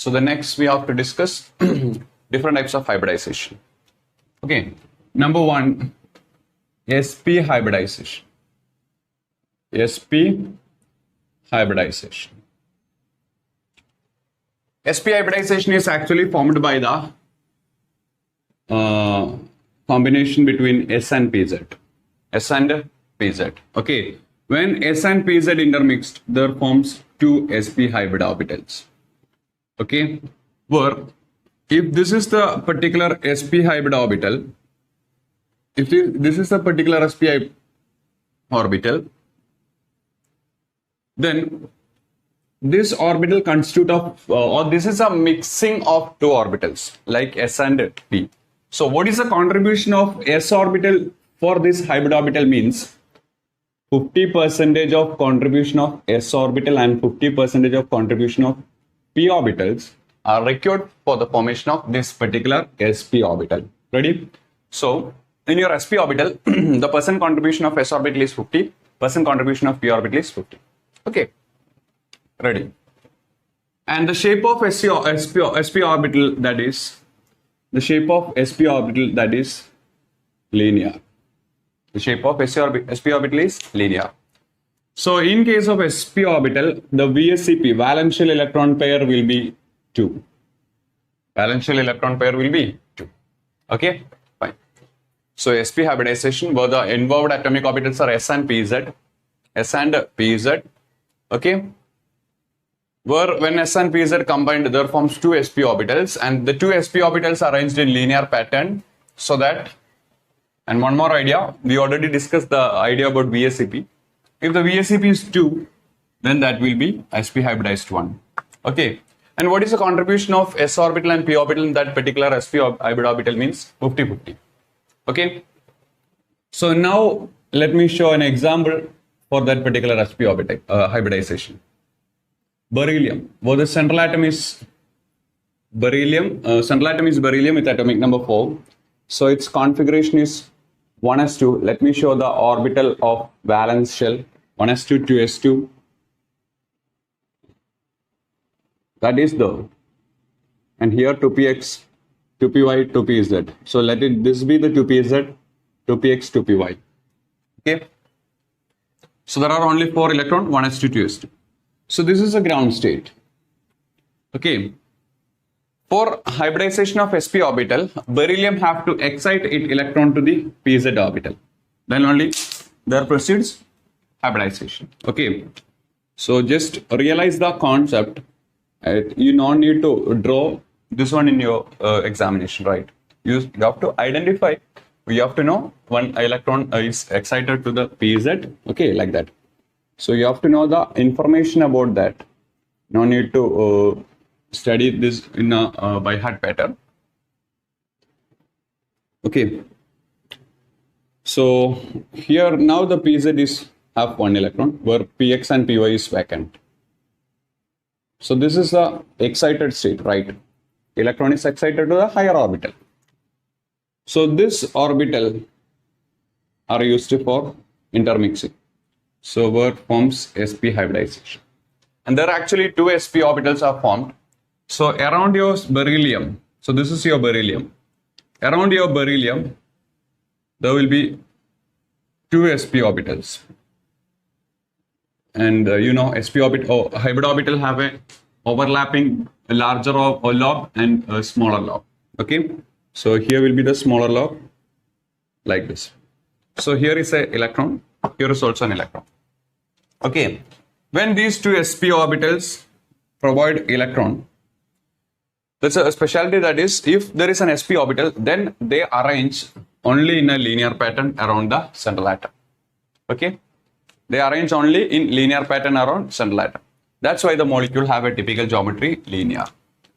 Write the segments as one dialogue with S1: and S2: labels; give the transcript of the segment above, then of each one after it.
S1: So the next we have to discuss different types of hybridization. Okay, number one, SP hybridization. SP hybridization. SP hybridization is actually formed by the combination between S and PZ. S and PZ. Okay, when S and PZ intermixed, there forms two SP hybrid orbitals. Okay, where if this is the particular SP hybrid orbital, if this is the particular SP orbital, then this orbital constitute of, or this is a mixing of two orbitals like S and P. So what is the contribution of S orbital for this hybrid orbital means 50% of contribution of S orbital and 50% of contribution of P orbitals are required for the formation of this particular SP orbital. Ready? So in your SP orbital, the percent contribution of S orbital is 50, percent contribution of P orbital is 50. Okay. Ready? And the shape of SP orbital, that is, the shape of SP orbital, that is linear. The shape of SP orbital is linear. So in case of SP orbital, the VSEP, valential electron pair, will be 2. Valential electron pair will be 2. Okay, fine. So SP hybridization, where the involved atomic orbitals are S and PZ. S and PZ. Okay. Where when S and PZ combined, there forms two SP orbitals, and the two SP orbitals are arranged in linear pattern, so that, and one more idea, we already discussed the idea about VSEP. If the VSEP is 2, then that will be SP hybridized 1. Okay. And what is the contribution of S orbital and P orbital in that particular SP hybrid orbital means 50-50. Okay. So now let me show an example for that particular SP orbital hybridization. Beryllium, where the central atom is beryllium, with atomic number 4. So its configuration is 1s2. Let me show the orbital of valence shell, 1s2, 2s2. That is the, and here 2px, 2py, 2pz. So let this be the 2pz, 2px, 2py. Okay. So there are only 4 electrons, 1s2, 2s2. So this is a ground state. Okay. For hybridization of SP orbital, beryllium have to excite its electron to the PZ orbital. Then only there proceeds hybridization. Okay. So just realize the concept. You don't need to draw this one in your examination, right? You have to identify. You have to know one electron is excited to the PZ. Okay, like that. So you have to know the information about that. No need to study this in a by heart pattern. Okay. So here now the PZ is have 1 electron, where Px and Py is vacant. So this is the excited state, right? Electron is excited to the higher orbital. So this orbital are used for intermixing. So where forms SP hybridization. And there are actually 2 SP orbitals are formed. So around your beryllium, so this is your beryllium. Around your beryllium, there will be 2 SP orbitals. And you know, SP orbital, hybrid orbital have a overlapping larger lobe and a smaller lobe. Okay. So here will be the smaller lobe like this. So here is an electron. Here is also an electron. Okay. When these 2 SP orbitals provide electron, that's a specialty, that is, if there is an SP orbital, then they arrange only in a linear pattern around the central atom. Okay. They arrange only in linear pattern around central atom. That's why the molecule have a typical geometry linear.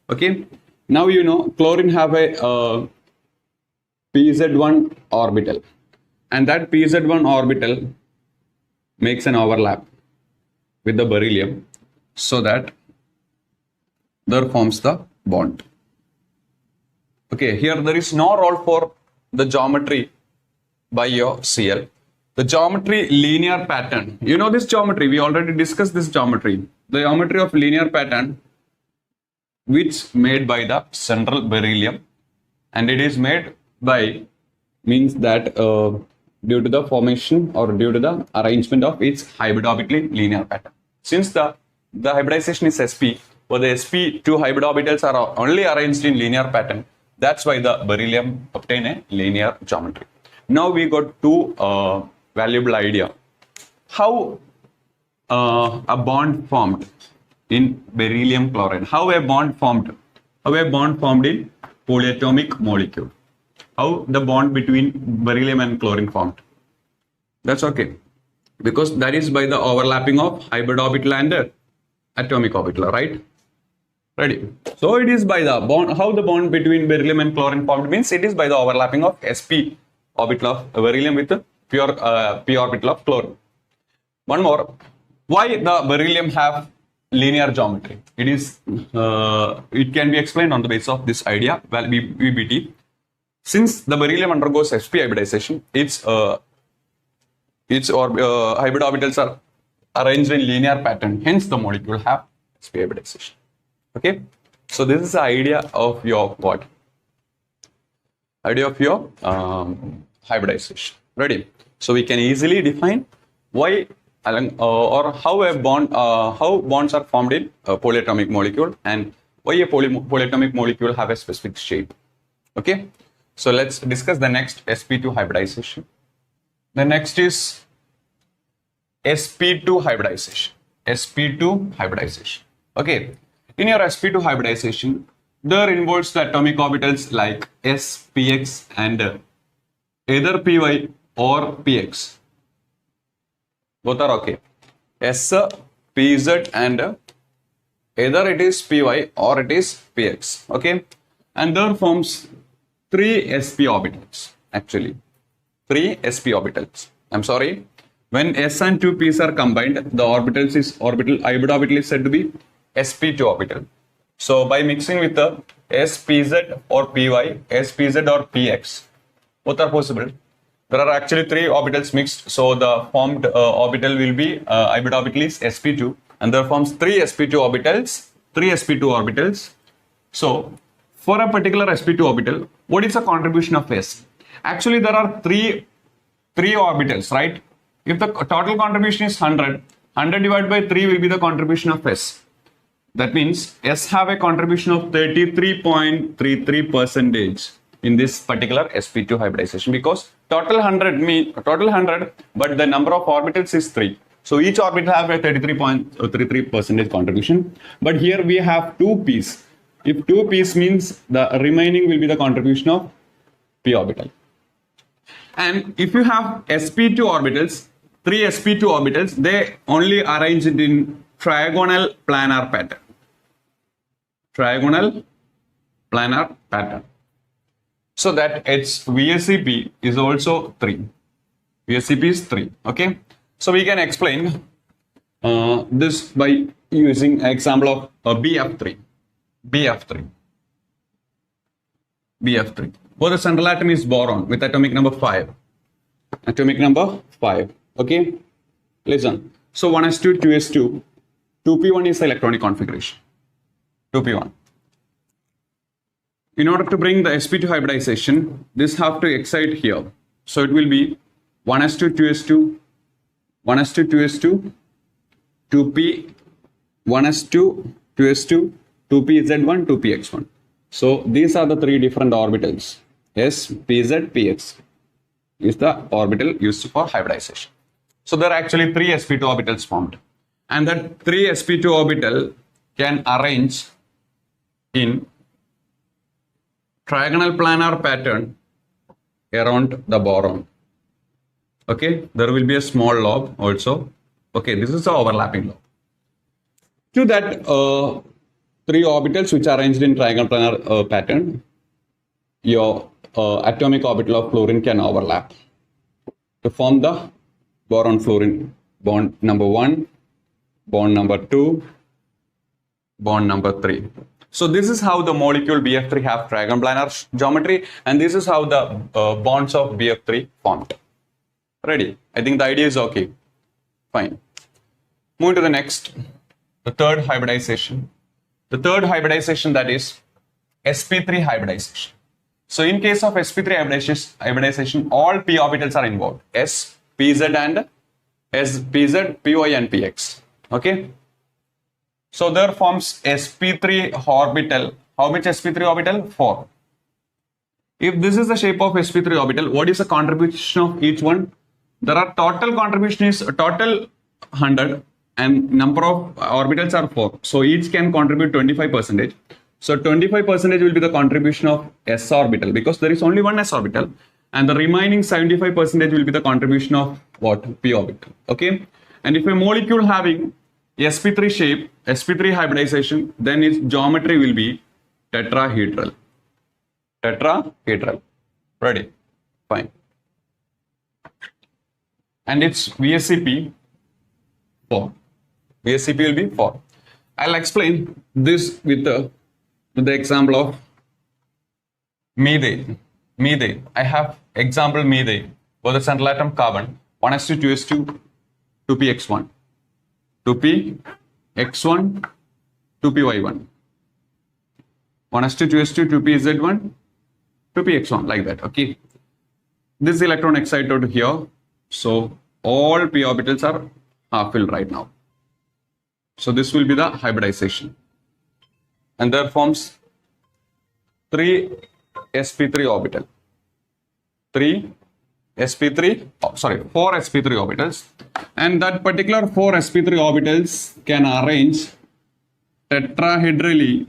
S1: Okay. Now you know chlorine have a PZ1 orbital, and that PZ1 orbital makes an overlap with the beryllium, so that there forms the bond. Okay, here there is no role for the geometry by your Cl. The geometry linear pattern, you know this geometry, we already discussed this geometry. The geometry of linear pattern which made by the central beryllium, and it is made by means that due to the formation or due to the arrangement of its hybridorbitally linear pattern. Since the hybridization is sp, where the sp2 hybrid orbitals are only arranged in linear pattern, that's why the beryllium obtain a linear geometry. Now we got two valuable idea how a bond formed in beryllium chloride. How a bond formed? How a bond formed in polyatomic molecule? How the bond between beryllium and chlorine formed? That's okay, because that is by the overlapping of hybrid orbital and atomic orbital, right? Ready? So it is by the bond. How the bond between beryllium and chlorine formed means it is by the overlapping of sp orbital of beryllium with the pure p orbital of chlorine. One more. Why the beryllium have linear geometry? It is it can be explained on the basis of this idea, well, VBT. Since the beryllium undergoes sp hybridization, its hybrid orbitals are arranged in linear pattern. Hence, the molecule have sp hybridization. Okay. So this is the idea of your what? Idea of your hybridization. Ready? So we can easily define why or how a bond, how bonds are formed in a polyatomic molecule, and why a polyatomic molecule have a specific shape. Okay. So let's discuss the next sp2 hybridization. The next is sp2 hybridization. sp2 hybridization. Okay. In your sp2 hybridization, there involves the atomic orbitals like s, px, and either py or px. Both are okay. S, pz, and either it is py or it is px. Okay. And there forms 3 sp orbitals. Actually, 3 sp orbitals. I'm sorry. When s and 2 p's are combined, the orbitals is hybrid orbital is said to be sp2 orbital. So by mixing with the spz or py, spz or px, both are possible. There are actually 3 orbitals mixed, so the formed orbital will be hybrid orbital is sp2, and there forms 3 sp2 orbitals. 3 sp2 orbitals. So for a particular sp2 orbital, what is the contribution of s? Actually, there are three orbitals, right? If the total contribution is 100, 100 divided by 3 will be the contribution of s. That means s have a contribution of 33.33% in this particular sp2 hybridization, because total 100, but the number of orbitals is 3. So each orbital have a 33.33% contribution. But here we have 2 p's. If 2 p's means the remaining will be the contribution of p orbital. And if you have sp2 orbitals, 3 sp2 orbitals, they only arranged in trigonal planar pattern. Trigonal planar pattern. So that its VSCP is also 3. VSCP is 3. Okay. So we can explain this by using example of BF3. BF3. BF3. Where the central atom is boron with atomic number 5. Atomic number 5. Okay. Listen. So 1s2, 2s2, 2p1 is the electronic configuration. 2p1. In order to bring the sp2 hybridization, this have to excite here. So it will be 1s2, 2s2, 1s2, 2s2, 2p, 1s2, 2s2, 2pz1, 2px1. So these are the 3 different orbitals. S, pz, px is the orbital used for hybridization. So there are actually 3 sp2 orbitals formed. And that 3 sp2 orbital can arrange in trigonal planar pattern around the boron. Okay, there will be a small lobe also. Okay, this is the overlapping lobe. To that 3 orbitals which are arranged in trigonal planar pattern, your atomic orbital of fluorine can overlap to form the boron fluorine bond number 1, bond number 2, bond number 3. So this is how the molecule BF3 have trigonal planar geometry, and this is how the bonds of BF3 formed. Ready? I think the idea is okay. Fine. Moving to the next, the third hybridization. The third hybridization, that is SP3 hybridization. So in case of SP3 hybridization, all p orbitals are involved. S, pz and S, pz, py and px. Okay. So there forms SP3 orbital. How much SP3 orbital? 4. If this is the shape of SP3 orbital, what is the contribution of each one? There are total contribution is total 100 and number of orbitals are 4. So each can contribute 25%. So 25% will be the contribution of s orbital because there is only one s orbital, and the remaining 75% will be the contribution of what? P orbital. Okay. And if a molecule having sp3 shape, sp3 hybridization, then its geometry will be tetrahedral. Tetrahedral. Ready? Fine. And its VSCP 4. VSCP will be 4. I'll explain this with the example of methane. Methane. I have example methane for the central atom carbon 1s2 2s2 2px1 2px1 2py1 1s2 2s2 2pz1 2px1 like that. Okay. This electron excited here. So all p orbitals are half filled right now. So this will be the hybridization. And there forms 3 sp3 orbital. 4 sp3 orbitals. And that particular 4 sp3 orbitals can arrange tetrahedrally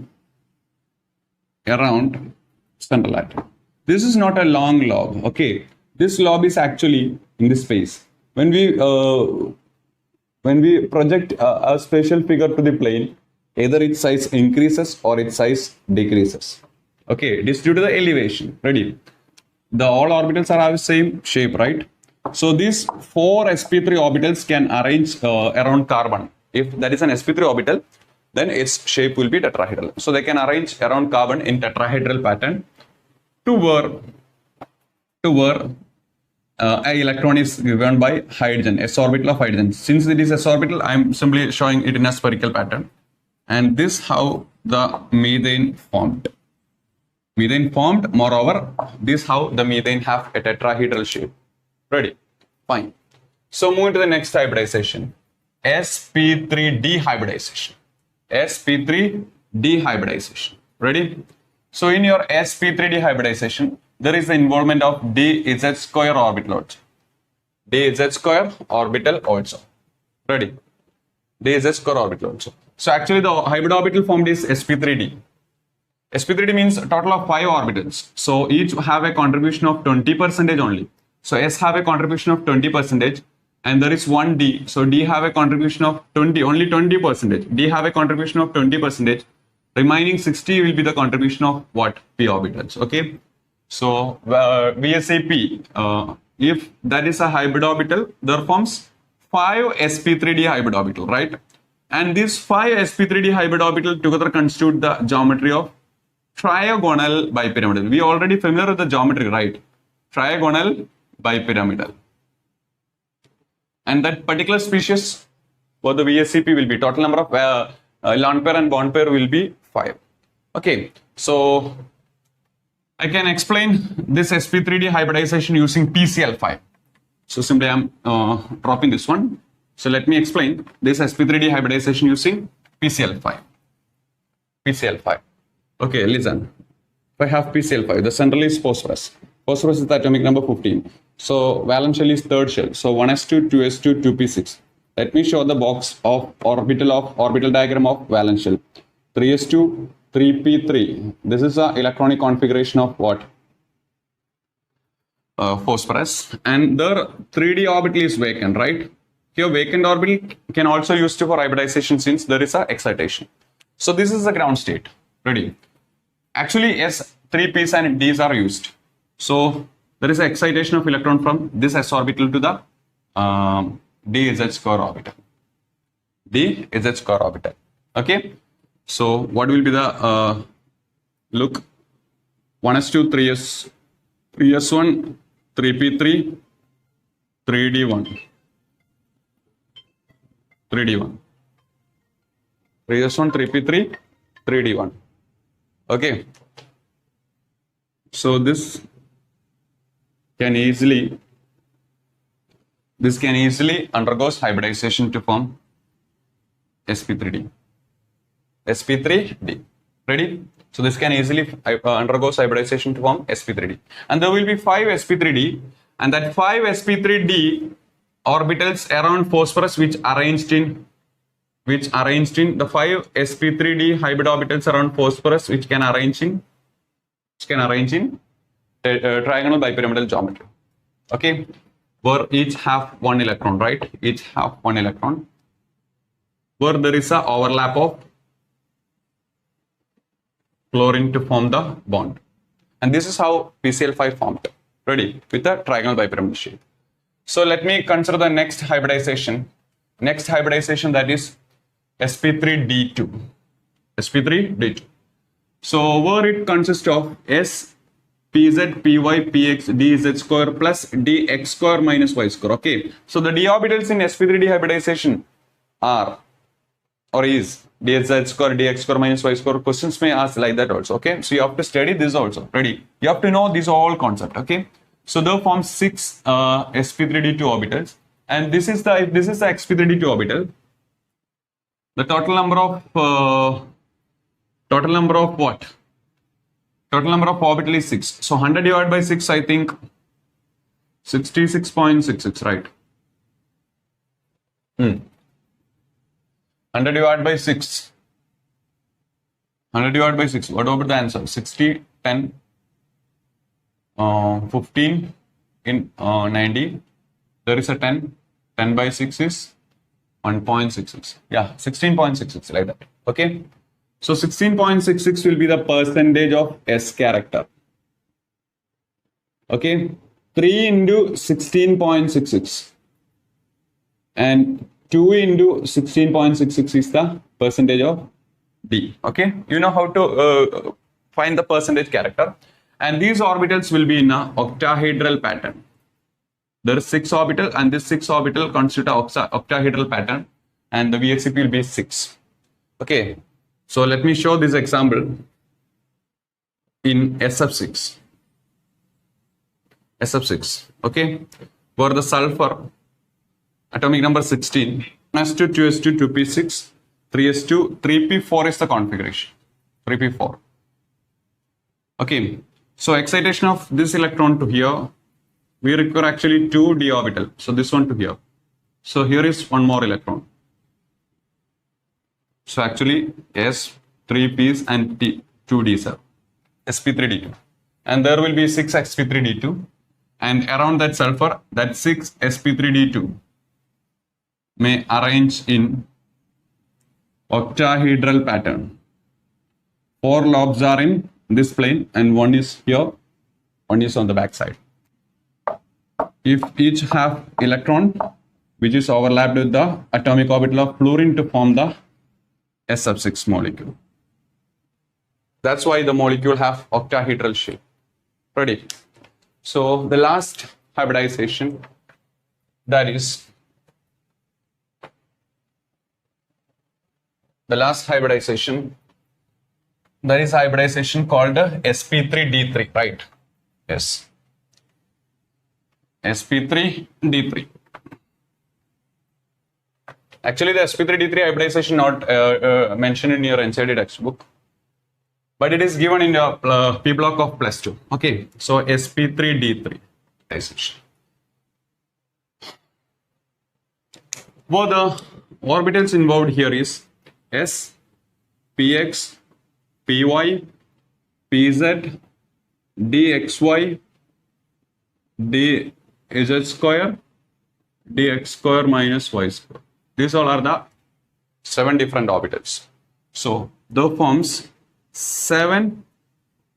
S1: around central atom. This is not a long lob. Okay. This lob is actually in this space. When we project a spatial figure to the plane, either its size increases or its size decreases. Okay, it is due to the elevation. Ready? The all orbitals are have the same shape, right? So these 4 sp3 orbitals can arrange around carbon. If that is an sp3 orbital, then its shape will be tetrahedral. So they can arrange around carbon in tetrahedral pattern to where a electron is given by hydrogen, s orbital of hydrogen. Since it is s orbital, I am simply showing it in a spherical pattern. And this how the methane formed. Methane formed. Moreover, this how the methane have a tetrahedral shape. Ready? Fine. So moving to the next hybridization, SP3D hybridization. SP3D hybridization. Ready? So in your SP3D hybridization, there is the involvement of dz square orbital also. dz square orbital also. Ready? dz square orbital also. So actually the hybrid orbital formed is sp3d. sp3d means a total of 5 orbitals. So each have a contribution of 20% only. So s have a contribution of 20%, and there is one d. So d have a contribution of 20, only 20%. D have a contribution of 20%. Remaining 60 will be the contribution of what? P orbitals. Okay. So VSAP, if that is a hybrid orbital, there forms 5 sp3d hybrid orbital, right? And these 5 sp3d hybrid orbital together constitute the geometry of trigonal bipyramidal. We are already familiar with the geometry, right? Trigonal bipyramidal. And that particular species for the VSCP will be total number of lone pair and bond pair will be 5. Okay, so I can explain this sp3d hybridization using PCl5. So simply I am dropping this one. So let me explain this sp3d hybridization using PCl5. PCl5. Okay, listen. If I have PCl5, the central is phosphorus. Phosphorus is the atomic number 15. So valence shell is third shell. So 1s2, 2s2, 2p6. Let me show the box of orbital diagram of valence shell. 3s2, 3p3. This is the electronic configuration of what? Phosphorus. And the 3d orbital is vacant, right? Here vacant orbital can also used for hybridization since there is a excitation. So this is the ground state. Ready? Actually, yes, 3 p's and d's are used. So there is an excitation of electron from this s orbital to the dz square orbital. dz square orbital. Okay. So what will be the look? 1s2, 3s1, 3p3, 3d1. 3d1. 3s1, 3p3, 3d1. Okay. So this can easily undergoes hybridization to form SP3D. SP3D. Ready? So this can easily undergoes hybridization to form SP3D. And there will be 5 SP3D, and that 5 SP3D orbitals around phosphorus which arranged in the 5 SP3D hybrid orbitals around phosphorus which can arrange in trigonal bipyramidal geometry. Okay, where each have 1 electron, right? Each have 1 electron, where there is a overlap of chlorine to form the bond. And this is how PCl5 formed. Ready? With the trigonal bipyramidal shape. So let me consider the next hybridization. Next hybridization, that is SP3D2. SP3D2. So where it consists of S, PZ, PY, PX, DZ square plus DX square minus Y square. Okay. So the d orbitals in SP3D hybridization are or is dz square, dx square minus y square. Questions may ask like that also. Okay. So you have to study this also. Ready? You have to know these all concept. Okay. So they form 6 sp3d2 orbitals, and this is the sp3d2 orbital. The total number of what? Total number of orbital is 6. So 100 divided by 6, I think 66.66, right? 100 divided by 6. 100 divided by 6. What about the answer? 60, 10, 15 in 90. There is a 10. 10 by 6 is 1.66. Yeah, 16.66 like that. Okay. So 16.66 will be the percentage of S character. Okay. 3 into 16.66 and 2 into 16.66 is the percentage of D. Okay. You know how to find the percentage character. And these orbitals will be in a octahedral pattern. There is 6 orbital, and this 6 orbital constitute an octahedral pattern, and the VSCP will be 6. Okay. So let me show this example in SF6. SF6. Okay. For the sulfur, atomic number 16, 1s2, 2s2, 2p6, 3s2, 3p4 is the configuration. 3p4. Okay. So excitation of this electron to here, we require actually 2 d orbital. So this one to here. So here is one more electron. So actually S, 3 p's and T, 2 d's are sp3d2. And there will be 6 sp3d2. And around that sulfur, that 6 sp3d2 may arrange in octahedral pattern. 4 lobes are in this plane and one is here, one is on the back side. If each have electron which is overlapped with the atomic orbital of fluorine to form the S sub 6 molecule. That's why the molecule have octahedral shape. Ready? So the last hybridization, that is hybridization called SP3D3, right? Yes. SP3D3. Actually, the SP3D3 hybridization not mentioned in your Ncert textbook, but it is given in your P block of +2. Okay, so SP3D3 hybridization. What the orbitals involved here is S, Px, Py, Pz, Dxy, Dz square, Dx square minus Y square. These all are the 7 different orbitals. So that forms 7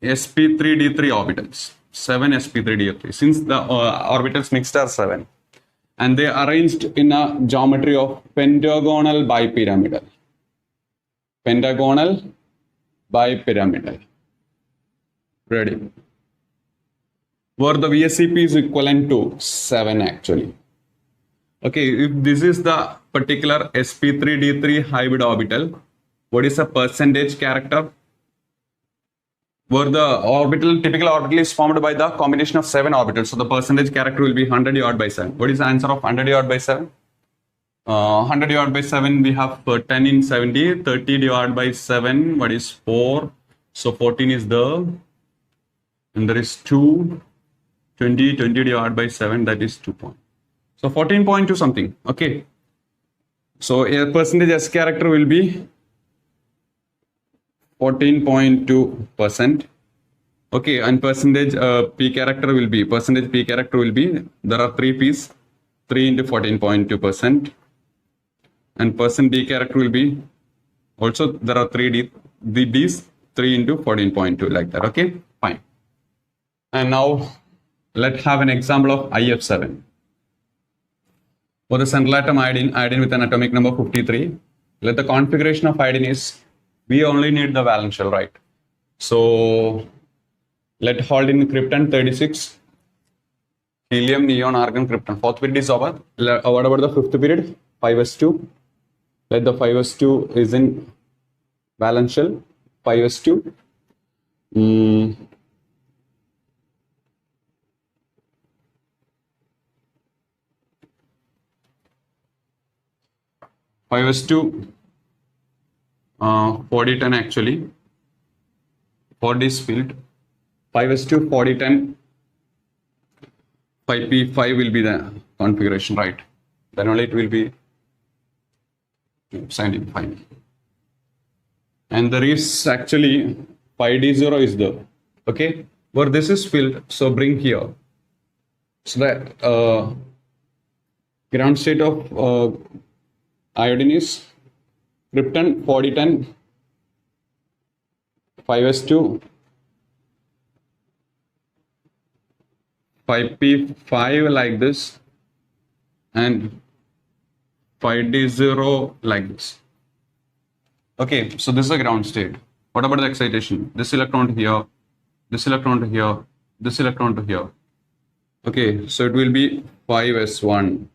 S1: sp3d3 orbitals. 7 sp3d3. Since the orbitals mixed are 7, and they are arranged in a geometry of pentagonal bipyramidal. Pentagonal bipyramidal. Ready? Where the VSCP is equivalent to 7 actually. Okay, if this is the particular sp3d3 hybrid orbital, What is a percentage character? Where the typical orbital is formed by the combination of 7 orbitals. So the percentage character will be 100 divided by 7. What is the answer of 100 divided by 7? 100 divided by 7, we have 10 in 70. 30 divided by 7, what is 4? So 14 is there. And there is 2. 20 divided by 7, that is 2 point. So 14.2 something. Okay. So a percentage S character will be 14.2%. Okay, and percentage P character will be, there are 3 P's, 3 into 14.2%. And percent D character will be, also there are 3 D's, 3 into 14.2, like that. Okay, fine. And now let's have an example of IF7. For the central atom iodine with an atomic number 53, let the configuration of iodine is, we only need the valence shell, right? So let hold in krypton 36, helium, neon, argon, krypton. Fourth period is over. What about the fifth period? 5s2. Let the 5s2 is in valence shell. 5s2. 5s2. 4010 actually. 4D is filled. 5s2, 4010. 5p5 will be the configuration, right? Then only it will be signed in final. And there is actually 5d0 is there. Okay, where this is filled, so bring here. So the ground state of iodine is krypton 4010, 5s2, 5p5 like this, and 5d0 like this. Okay, so this is the ground state. What about the excitation? This electron to here, this electron to here, this electron to here. Okay, so it will be 5s1,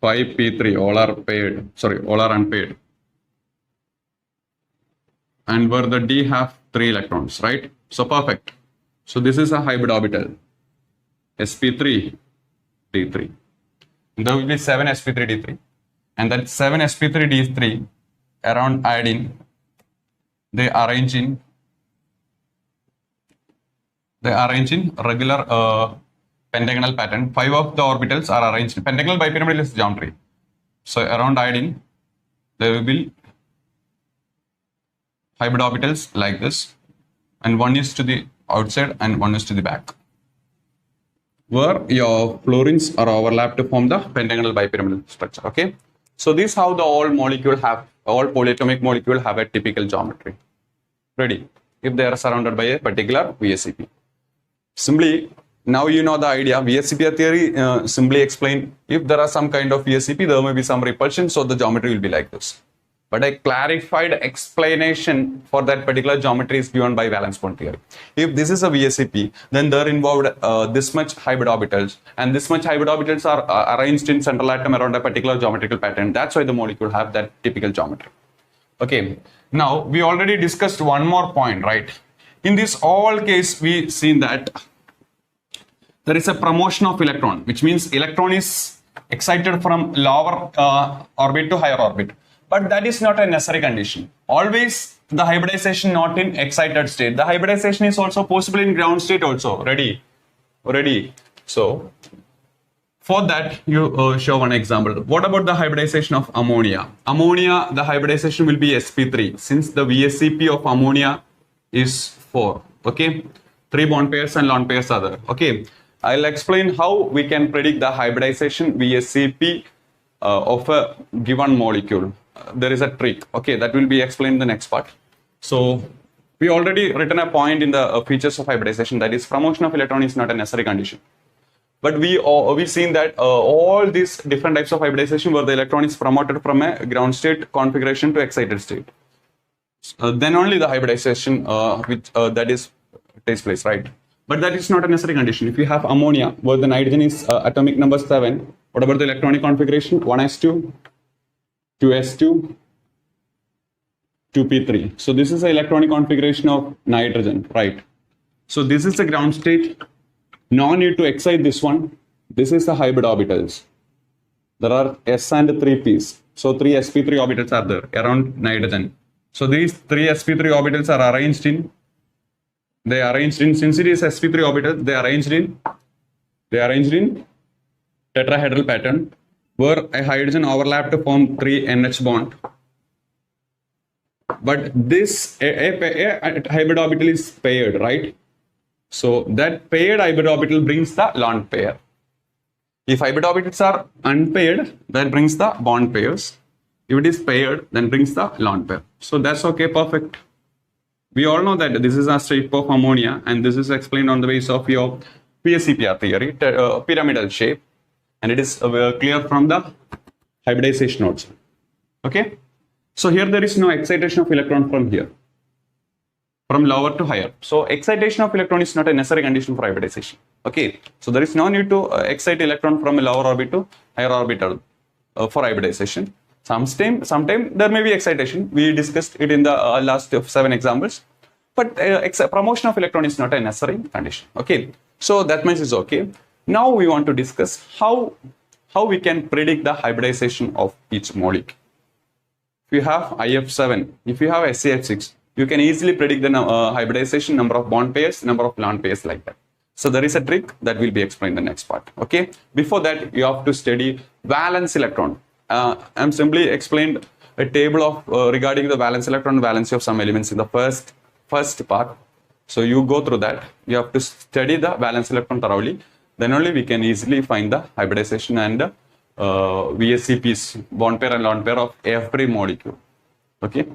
S1: 5p3, all are paired, all are unpaired. And where the D have 3 electrons, right? So perfect. So this is a hybrid orbital, SP3 D3. There will be 7 SP3 D3, and that 7 SP3 D3 around iodine, they arrange in regular pentagonal pattern. 5 of the orbitals are arranged in pentagonal bipyramidal geometry. So around iodine, there will be hybrid orbitals like this, and one is to the outside and one is to the back, where your fluorines are overlapped to form the pentagonal bipyramidal structure. Okay, so this is how the all polyatomic molecule have a typical geometry. Ready? If they are surrounded by a particular VSEP. Simply, now you know the idea. VSEP theory simply explain, if there are some kind of VSEP, there may be some repulsion, so the geometry will be like this. But a clarified explanation for that particular geometry is given by valence bond theory. If this is a VSEP, then there involved this much hybrid orbitals, and this much hybrid orbitals are arranged in central atom around a particular geometrical pattern. That's why the molecule have that typical geometry. Okay, now we already discussed one more point, right? In this all case, we seen that there is a promotion of electron, which means electron is excited from lower orbit to higher orbit. But that is not a necessary condition. Always the hybridization not in excited state. The hybridization is also possible in ground state also. Ready? So for that, you show one example. What about the hybridization of ammonia? Ammonia, the hybridization will be sp3, since the VSEP of ammonia is 4. Okay, 3 bond pairs and lone pairs are there. Okay, I'll explain how we can predict the hybridization VSEP of a given molecule. There is a trick. Okay, that will be explained in the next part. So we already written a point in the features of hybridization, that is promotion of electron is not a necessary condition. But we've seen that all these different types of hybridization where the electron is promoted from a ground state configuration to excited state. Then only the hybridization takes place, right? But that is not a necessary condition. If you have ammonia where the nitrogen is atomic number 7, what about the electronic configuration? 1s2, 2s2, 2p3. So this is the electronic configuration of nitrogen, right? So this is the ground state. No need to excite this one. This is the hybrid orbitals. There are s and 3 p's. So 3 sp3 orbitals are there around nitrogen. So these 3 sp3 orbitals are arranged in, since it is sp3 orbital, they are arranged in tetrahedral pattern where a hydrogen overlap to form 3 NH bond. But this a hybrid orbital is paired, right? So that paired hybrid orbital brings the lone pair. If hybrid orbitals are unpaired, that brings the bond pairs. If it is paired, then brings the lone pair. So that's okay, perfect. We all know that this is a shape of ammonia, and this is explained on the basis of your PSCPR theory, pyramidal shape, and it is clear from the hybridization also. Okay. So here there is no excitation of electron from here, from lower to higher. So excitation of electron is not a necessary condition for hybridization. Okay. So there is no need to excite electron from a lower orbit to higher orbital for hybridization. Sometime there may be excitation. We discussed it in the last 7 examples. But promotion of electron is not a necessary condition. Okay. So that means it's okay. Now we want to discuss how we can predict the hybridization of each molecule. If you have IF7, if you have SCF6, you can easily predict the hybridization, number of bond pairs, number of lone pairs, like that. So there is a trick that will be explained in the next part. Okay. Before that, you have to study valence electron. I'm simply explained a table of regarding the valence electron, valency of some elements in the first part. So you go through that. You have to study the valence electron thoroughly. Then only we can easily find the hybridization and VSCPs, bond pair and lone pair of every molecule. Okay.